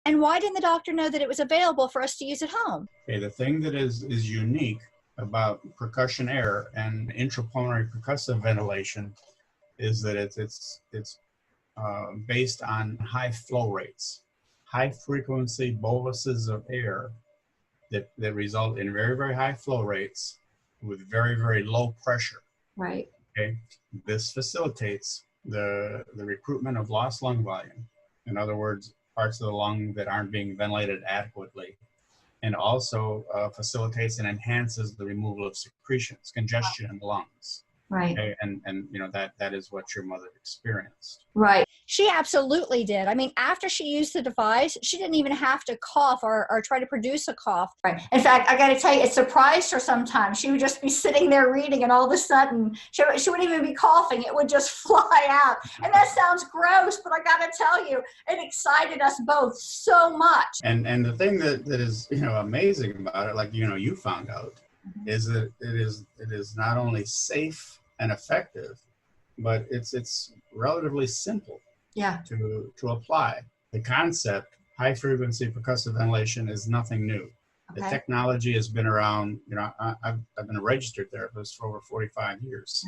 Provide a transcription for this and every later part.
And why didn't the doctor know that it was available for us to use at home? Okay, the thing that is unique about Percussionaire and intra-pulmonary percussive ventilation is that it's based on high flow rates, high frequency boluses of air that result in very, very high flow rates with very, very low pressure. Right. Okay, this facilitates the recruitment of lost lung volume. In other words, parts of the lung that aren't being ventilated adequately, and also facilitates and enhances the removal of secretions, congestion in the lungs. Right. Okay? And you know that is what your mother experienced. Right. She absolutely did. I mean, after she used the device, she didn't even have to cough or try to produce a cough. Right. In fact, I got to tell you, it surprised her sometimes. She would just be sitting there reading, and all of a sudden, she wouldn't even be coughing. It would just fly out. And that sounds gross, but I got to tell you, it excited us both so much. And the thing that is, you know, amazing about it, like, you know, you found out, is that it is not only safe and effective, but it's relatively simple to apply. The concept, high frequency percussive ventilation, is nothing new. Okay. The technology has been around, you know, I've been a registered therapist for over 45 years.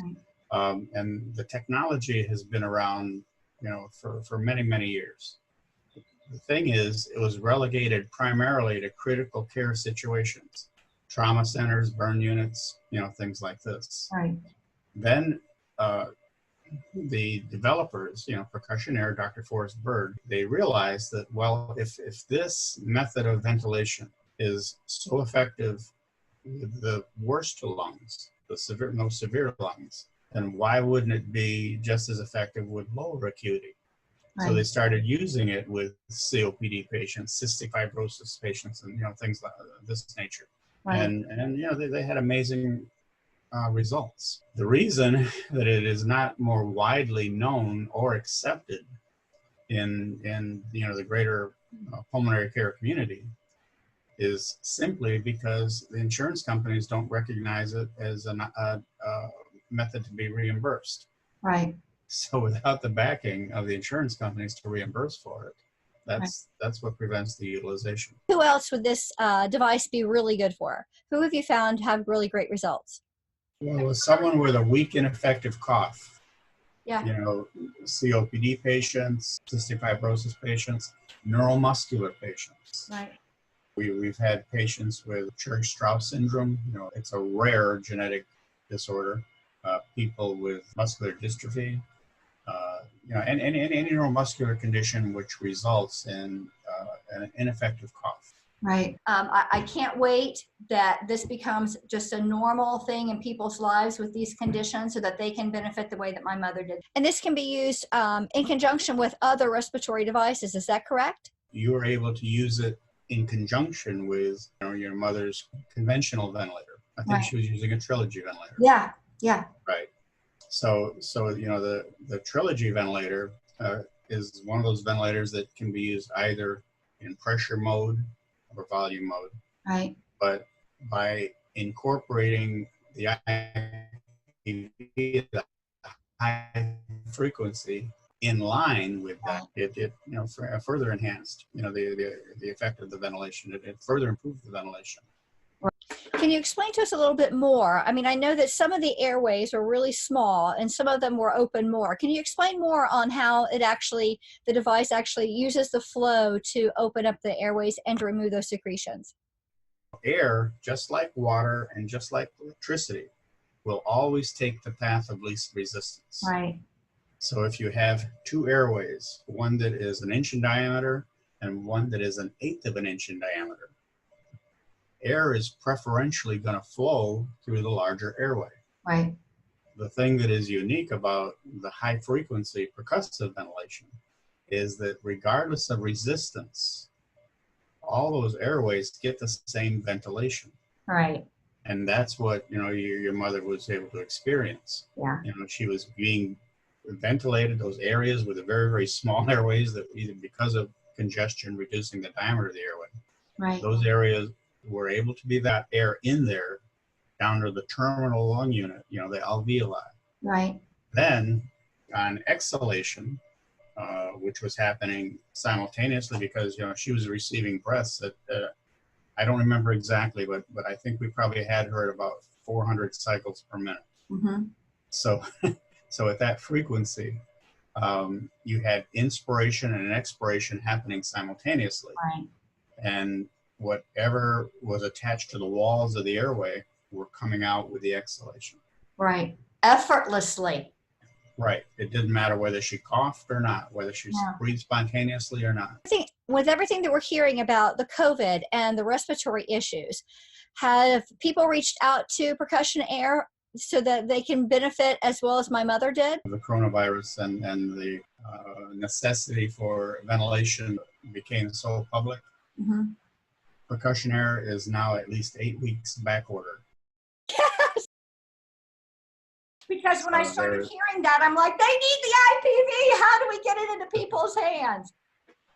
Right. And the technology has been around, you know, for many, many years. The thing is, it was relegated primarily to critical care situations, trauma centers, burn units, you know, things like this. Right. Then the developers, you know, Percussionaire, Dr. Forrest Bird, they realized that, well, if this method of ventilation is so effective with the worst lungs, the most severe lungs, then why wouldn't it be just as effective with lower acuity? Right. So they started using it with COPD patients, cystic fibrosis patients, and, you know, things like this nature. Right. And you know, they had amazing results. The reason that it is not more widely known or accepted in you know, the greater pulmonary care community is simply because the insurance companies don't recognize it as a method to be reimbursed. Right. So without the backing of the insurance companies to reimburse for it, that's what prevents the utilization. Who else would this device be really good for? Who have you found have really great results? Well, someone with a weak, ineffective cough. Yeah. You know, COPD patients, cystic fibrosis patients, neuromuscular patients. Right. We've had patients with Church-Strauss syndrome. You know, it's a rare genetic disorder. People with muscular dystrophy. You know, and any neuromuscular condition which results in an ineffective cough. Right. I can't wait that this becomes just a normal thing in people's lives with these conditions so that they can benefit the way that my mother did. And this can be used in conjunction with other respiratory devices. Is that correct? You were able to use it in conjunction with, you know, your mother's conventional ventilator. I think she was using a Trilogy ventilator. Yeah. Yeah. Right. So you know, the Trilogy ventilator is one of those ventilators that can be used either in pressure mode or volume mode. Right. But by incorporating the high frequency in line with that, it you know, further enhanced, you know, the effect of the ventilation. It further improved the ventilation. Can you explain to us a little bit more? I mean, I know that some of the airways were really small and some of them were open more. Can you explain more on how the device actually uses the flow to open up the airways and to remove those secretions? Air, just like water and just like electricity, will always take the path of least resistance. Right. So if you have two airways, one that is 1 inch in diameter and one that is 1/8 of an inch in diameter, air is preferentially going to flow through the larger airway. Right. The thing that is unique about the high frequency percussive ventilation is that regardless of resistance, all those airways get the same ventilation. Right. And that's what, you know, your mother was able to experience. Yeah. You know, she was being ventilated, those areas with the very, very small airways that either because of congestion reducing the diameter of the airway. Right. Those areas were able to be that air in there down to the terminal lung unit, you know, the alveoli. Right. Then on exhalation, which was happening simultaneously because, she was receiving breaths that I don't remember exactly, but I think we probably had her at about 400 cycles per minute. Mm-hmm. So, so at that frequency, you had inspiration and expiration happening simultaneously. Right. And whatever was attached to the walls of the airway were coming out with the exhalation. Right. Effortlessly. Right. It didn't matter whether she coughed or not, whether she breathed spontaneously or not. I think with everything that we're hearing about the COVID and the respiratory issues, have people reached out to Percussionaire so that they can benefit as well as my mother did? The coronavirus and the necessity for ventilation became so public. Mm-hmm. Percussionaire is now at least 8 weeks back order. Yes. Because when I started hearing that, I'm like, they need the IPV. How do we get it into people's hands?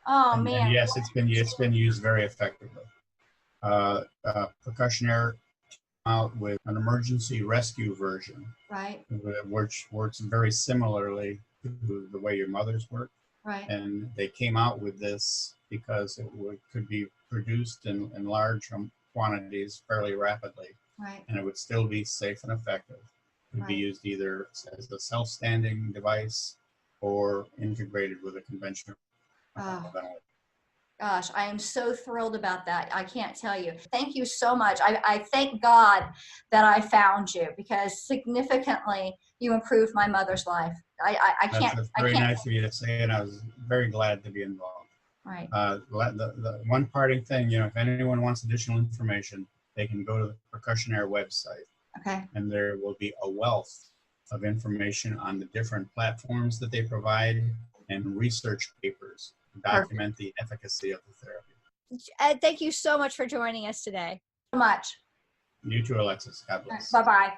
Oh, man. And yes, it's been used very effectively. Percussionaire came out with an emergency rescue version, right, which works very similarly to the way your mother's work. Right. And they came out with this because it could be produced in large quantities fairly rapidly. Right. And it would still be safe and effective. It could be used either as a self-standing device or integrated with a conventional ventilator. Gosh, I am so thrilled about that. I can't tell you. Thank you so much. I thank God that I found you, because significantly you improved my mother's life. I can't. That's very nice of you to say, and I was very glad to be involved. Right. The one parting thing, if anyone wants additional information, they can go to the Percussionaire website. Okay. And there will be a wealth of information on the different platforms that they provide and research papers to document the efficacy of the therapy. Ed, thank you so much for joining us today. So much. You too, Alexis. God bless. Bye-bye.